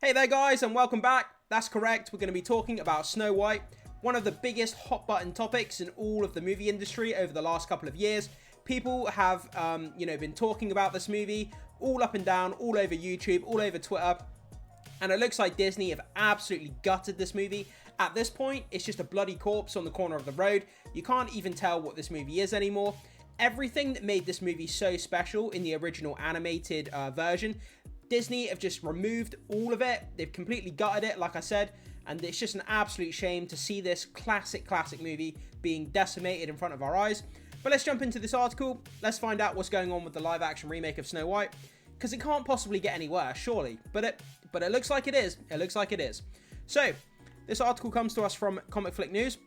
Hey there guys, and welcome back. That's correct, we're going to be talking about Snow White, one of the biggest hot button topics in all of the movie industry over the last couple of years. People have, been talking about this movie all up and down, all over YouTube, all over Twitter, and it looks like Disney have absolutely gutted this movie. At this point, it's just a bloody corpse on the corner of the road. You can't even tell what this movie is anymore. Everything that made this movie so special in the original animated version, Disney have just removed all of it. They've completely gutted it, like I said, and it's just an absolute shame to see this classic movie being decimated in front of our eyes. But let's jump into this article. Let's find out what's going on with the live action remake of Snow White, because it can't possibly get any worse, surely. But it looks like it is. It looks like it is. So this article comes to us from Comic Flick News.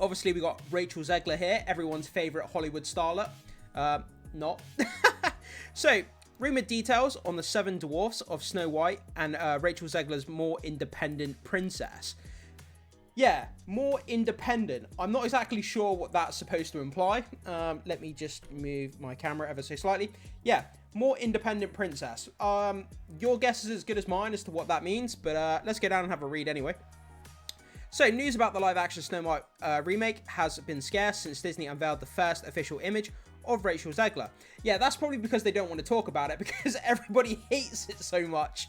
Obviously, we got Rachel Zegler here, everyone's favorite Hollywood starlet. Not. So, rumored details on the 7 dwarfs of Snow White and Rachel Zegler's more independent princess. Yeah, more independent. I'm not exactly sure what that's supposed to imply. Let me just move my camera ever so slightly. Yeah, more independent princess. Your guess is as good as mine as to what that means, but let's go down and have a read anyway. So, news about the live-action Snow White remake has been scarce since Disney unveiled the first official image of Rachel Zegler. Yeah, that's probably because they don't want to talk about it, because everybody hates it so much.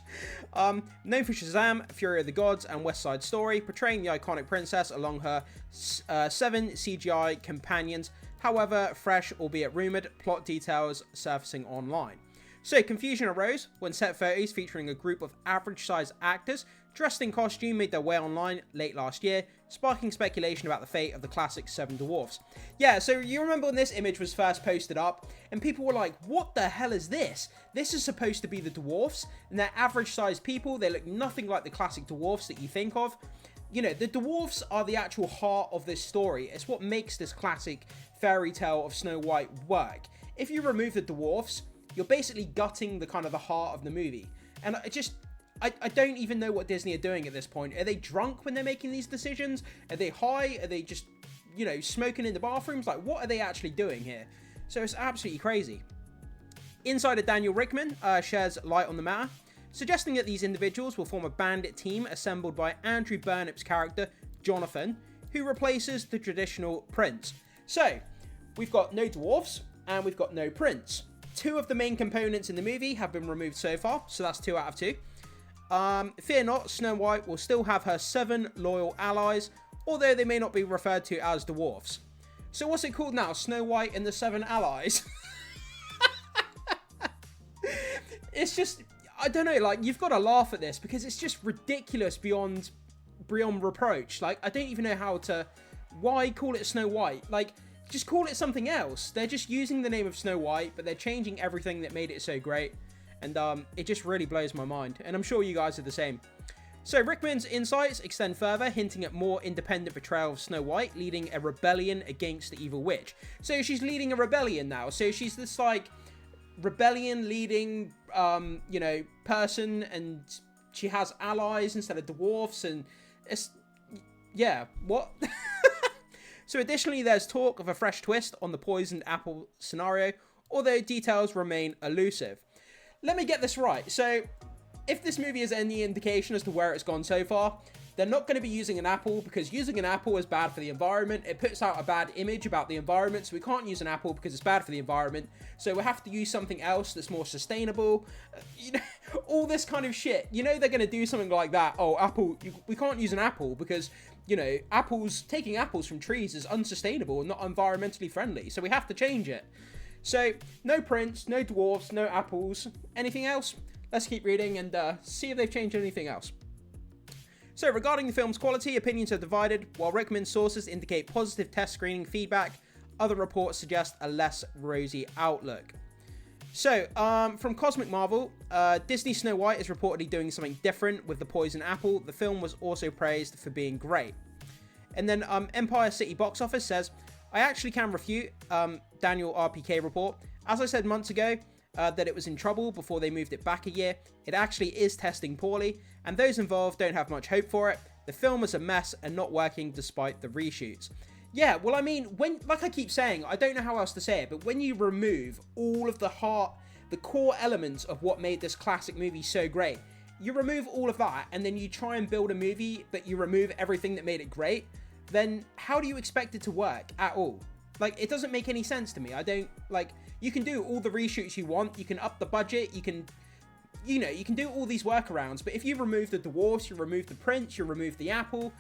Known for Shazam, Fury of the Gods, and West Side Story, portraying the iconic princess along her 7 CGI companions. However, fresh, albeit rumoured, plot details surfacing online. So, confusion arose when set photos featuring a group of average-sized actors dressed in costume made their way online late last year, sparking speculation about the fate of the classic 7 dwarfs. Yeah, so you remember when this image was first posted up, and people were like, what the hell is this? This is supposed to be the dwarfs, and they're average-sized people. They look nothing like the classic dwarfs that you think of. You know, the dwarfs are the actual heart of this story. It's what makes this classic fairy tale of Snow White work. If you remove the dwarfs, you're basically gutting the kind of the heart of the movie. And I don't even know what Disney are doing at this point. Are they drunk when they're making these decisions? Are they high? Are they just, smoking in the bathrooms? Like, what are they actually doing here? So it's absolutely crazy. Insider Daniel Rickman shares light on the matter, suggesting that these individuals will form a bandit team assembled by Andrew Burnip's character, Jonathan, who replaces the traditional prince. So, we've got no dwarfs, and we've got no prince. 2 of the main components in the movie have been removed so far, so that's 2 out of 2. Fear not, Snow White will still have her 7 loyal allies, although they may not be referred to as dwarfs. So what's it called now? Snow White and the 7 allies? It's just, I don't know, like, you've got to laugh at this, because it's just ridiculous beyond reproach. Like, I don't even know why call it Snow White? Like, just call it something else. They're just using the name of Snow White, but they're changing everything that made it so great. And it just really blows my mind. And I'm sure you guys are the same. So Rickman's insights extend further, hinting at more independent portrayal of Snow White, leading a rebellion against the evil witch. So she's leading a rebellion now. So she's this, like, rebellion leading, person. And she has allies instead of dwarfs. And it's, yeah, what? So additionally, there's talk of a fresh twist on the poisoned apple scenario, although details remain elusive. Let me get this right. So, if this movie is any indication as to where it's gone so far, they're not going to be using an apple, because using an apple is bad for the environment. It puts out a bad image about the environment, so we can't use an apple because it's bad for the environment. So we have to use something else that's more sustainable. All this kind of shit. They're going to do something like that. Oh, apple, we can't use an apple because, taking apples from trees is unsustainable and not environmentally friendly. So we have to change it. So, no prince, no dwarfs, no apples. Anything else? Let's keep reading and see if they've changed anything else. So, regarding the film's quality, opinions are divided. While Rickman's sources indicate positive test screening feedback, other reports suggest a less rosy outlook. So, from Cosmic Marvel, Disney Snow White is reportedly doing something different with the poison apple. The film was also praised for being great. And then Empire City Box Office says, I actually can refute Daniel RPK report. As I said months ago, that it was in trouble before they moved it back a year. It actually is testing poorly, and those involved don't have much hope for it. The film is a mess and not working despite the reshoots. Yeah, well, I mean, like I keep saying, I don't know how else to say it, but when you remove all of the core elements of what made this classic movie so great, you remove all of that and then you try and build a movie but you remove everything that made it great, then how do you expect it to work at all? Like, it doesn't make any sense to me. I don't, like, you can do all the reshoots you want, you can up the budget, you can, you know, you can do all these workarounds, but if you remove the dwarfs, you remove the prince, you remove the apple,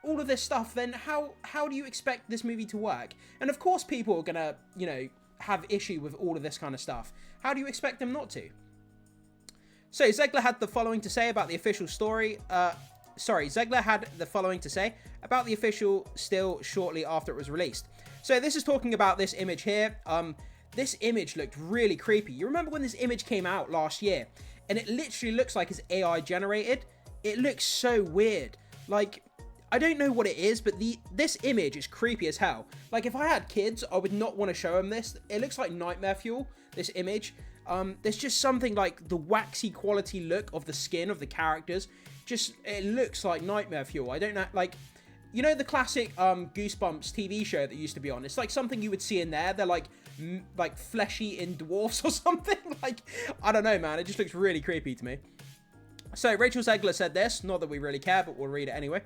all of this stuff, then how do you expect this movie to work? And of course people are gonna, you know, have issue with all of this kind of stuff. How do you expect them not to? So Zegler had the following to say about the official story. Zegler had the following to say about the official still shortly after it was released. So this is talking about this image here. This image looked really creepy. You remember when this image came out last year? And it literally looks like it's AI generated. It looks so weird. Like, I don't know what it is, but this image is creepy as hell. Like, if I had kids, I would not want to show them this. It looks like nightmare fuel, this image. There's just something like the waxy quality look of the skin of the characters. Just, it looks like nightmare fuel. I don't know, like, you know the classic Goosebumps TV show that used to be on? It's like something you would see in there. They're like fleshy in dwarfs or something. Like, I don't know, man. It just looks really creepy to me. So Rachel Zegler said this. Not that we really care, but we'll read it anyway.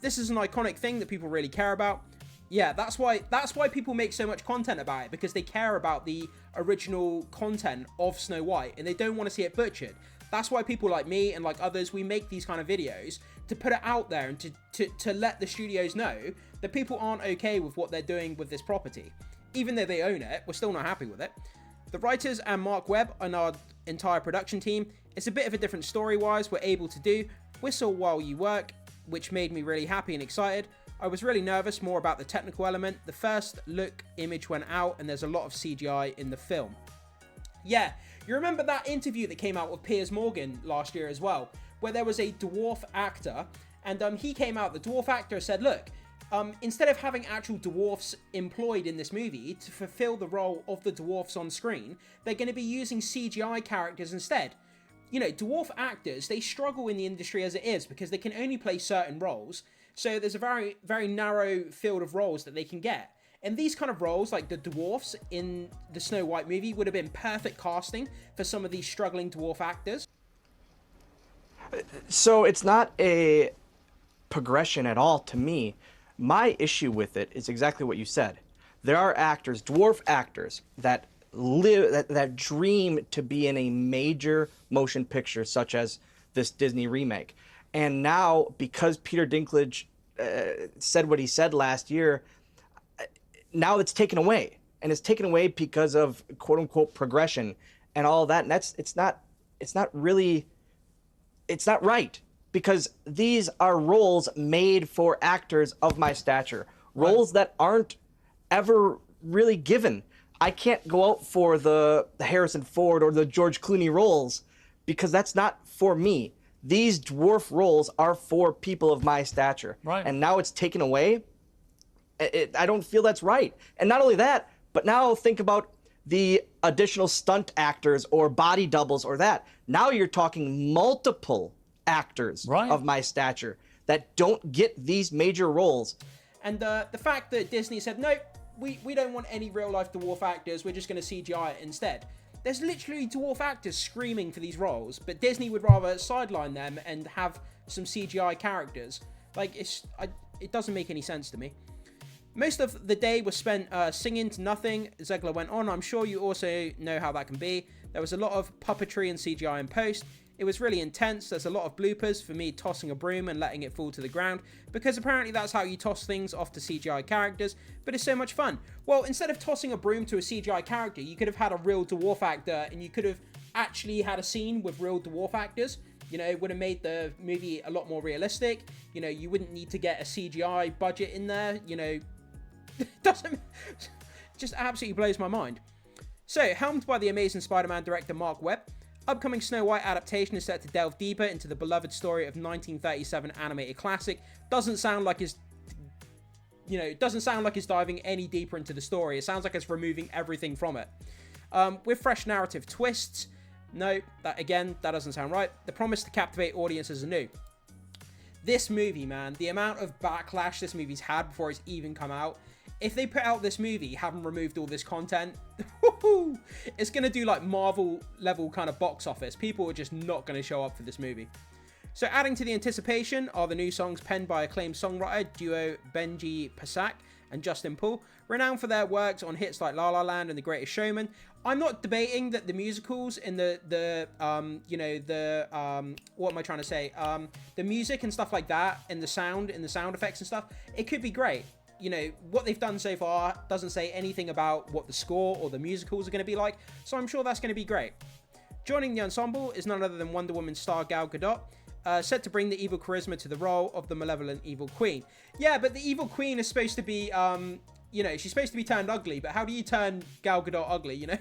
This is an iconic thing that people really care about. Yeah, that's why people make so much content about it, because they care about the original content of Snow White and they don't want to see it butchered. That's why people like me and like others, we make these kind of videos to put it out there and to let the studios know that people aren't okay with what they're doing with this property. Even though they own it, we're still not happy with it. The writers and Mark Webb and our entire production team, it's a bit of a different story-wise, we're able to do Whistle While You Work, which made me really happy and excited. I was really nervous more about the technical element. The first look image went out and there's a lot of CGI in the film. Yeah, you remember that interview that came out with Piers Morgan last year as well, where there was a dwarf actor, and he came out, the dwarf actor said, look, instead of having actual dwarfs employed in this movie to fulfill the role of the dwarfs on screen, they're going to be using CGI characters instead. You know, dwarf actors, they struggle in the industry as it is because they can only play certain roles. So there's a very, very narrow field of roles that they can get. And these kind of roles, like the dwarfs in the Snow White movie, would have been perfect casting for some of these struggling dwarf actors. So it's not a progression at all to me. My issue with it is exactly what you said. There are actors, dwarf actors, that that dream to be in a major motion picture such as this Disney remake. And now, because Peter Dinklage said what he said last year, now it's taken away. And it's taken away because of quote unquote progression and all that. And it's not right, because these are roles made for actors of my stature, roles that aren't ever really given. I can't go out for the Harrison Ford or the George Clooney roles because that's not for me. These dwarf roles are for people of my stature. Right. And now it's taken away. I don't feel that's right. And not only that, but now think about the additional stunt actors or body doubles or that. Now you're talking multiple actors of my stature that don't get these major roles. And the fact that Disney said, no, we don't want any real-life dwarf actors, we're just going to CGI it instead. There's literally dwarf actors screaming for these roles, but Disney would rather sideline them and have some CGI characters. Like, it doesn't make any sense to me. Most of the day was spent singing to nothing. Zegler went on, I'm sure you also know how that can be. There was a lot of puppetry and CGI in post. It was really intense. There's a lot of bloopers for me tossing a broom and letting it fall to the ground, because apparently that's how you toss things off to CGI characters, but it's so much fun. Well, instead of tossing a broom to a CGI character, you could have had a real dwarf actor, and you could have actually had a scene with real dwarf actors. You know, it would have made the movie a lot more realistic. You know, you wouldn't need to get a CGI budget in there. You know, just absolutely blows my mind. So, helmed by the amazing Spider-Man director Mark Webb, upcoming Snow White adaptation is set to delve deeper into the beloved story of 1937 animated classic. Doesn't sound like it's diving any deeper into the story. It sounds like it's removing everything from it. With fresh narrative twists. No, that doesn't sound right. The promise to captivate audiences is new. This movie, man, the amount of backlash this movie's had before it's even come out. If they put out this movie, having removed all this content, it's going to do like Marvel level kind of box office. People are just not going to show up for this movie. So adding to the anticipation are the new songs penned by acclaimed songwriter duo Benji Pasek and Justin Paul, renowned for their works on hits like La La Land and The Greatest Showman. I'm not debating that the musicals and the music and stuff like that, and the sound effects and stuff, it could be great. You know, what they've done so far doesn't say anything about what the score or the musicals are going to be like, so I'm sure that's going to be great. Joining the ensemble is none other than Wonder Woman star Gal Gadot, set to bring the evil charisma to the role of the malevolent evil queen. Yeah, but the evil queen is supposed to be, she's supposed to be turned ugly, but how do you turn Gal Gadot ugly, you know?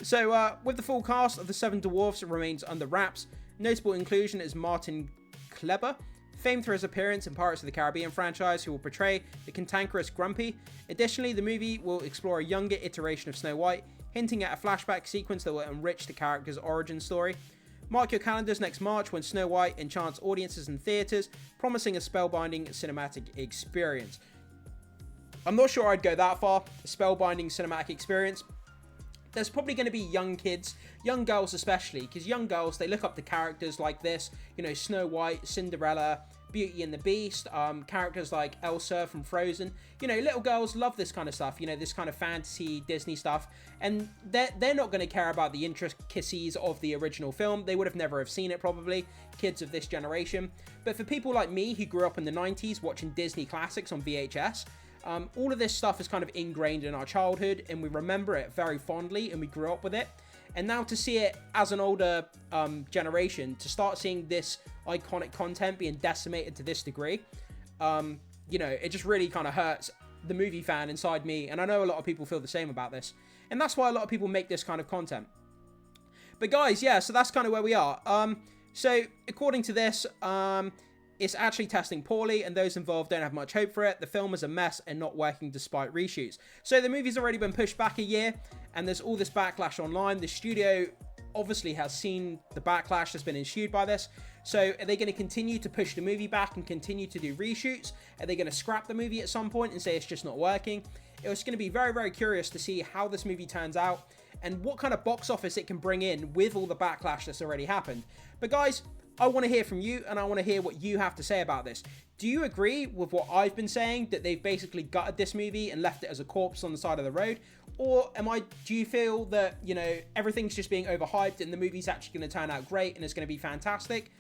So, with the full cast of the 7 Dwarfs remains under wraps, notable inclusion is Martin Kleber, famed for his appearance in Pirates of the Caribbean franchise, who will portray the cantankerous Grumpy. Additionally, the movie will explore a younger iteration of Snow White, hinting at a flashback sequence that will enrich the character's origin story. Mark your calendars next March when Snow White enchants audiences in theaters, promising a spellbinding cinematic experience. I'm not sure I'd go that far, a spellbinding cinematic experience. There's probably going to be young kids, young girls especially, because young girls, they look up to characters like this, you know, Snow White, Cinderella, Beauty and the Beast, characters like Elsa from Frozen. You know, little girls love this kind of stuff, you know, this kind of fantasy Disney stuff, and they're not going to care about the intricacies of the original film. They would have never have seen it, probably, kids of this generation. But for people like me who grew up in the 90s watching Disney classics on VHS, all of this stuff is kind of ingrained in our childhood, and we remember it very fondly, and we grew up with it. And now to see it as an older generation, to start seeing this iconic content being decimated to this degree, it just really kind of hurts the movie fan inside me. And I know a lot of people feel the same about this. And that's why a lot of people make this kind of content. But guys, yeah, so that's kind of where we are. So according to this, it's actually testing poorly, and those involved don't have much hope for it. The film is a mess and not working despite reshoots. So the movie's already been pushed back a year, and there's all this backlash online. The studio obviously has seen the backlash that's been ensued by this. So are they going to continue to push the movie back and continue to do reshoots? Are they going to scrap the movie at some point and say it's just not working? It was going to be very, very curious to see how this movie turns out and what kind of box office it can bring in with all the backlash that's already happened. But guys, I want to hear from you, and I want to hear what you have to say about this. Do you agree with what I've been saying, that they've basically gutted this movie and left it as a corpse on the side of the road? Or do you feel that, you know, everything's just being overhyped and the movie's actually going to turn out great and it's going to be fantastic?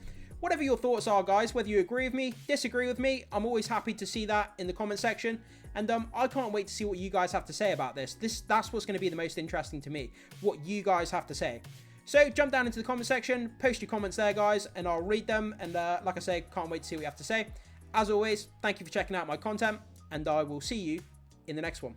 Whatever your thoughts are, guys, whether you agree with me, disagree with me, I'm always happy to see that in the comment section. And I can't wait to see what you guys have to say about this. That's what's going to be the most interesting to me, what you guys have to say. So jump down into the comment section, post your comments there, guys, and I'll read them. And like I say, can't wait to see what you have to say. As always, thank you for checking out my content, and I will see you in the next one.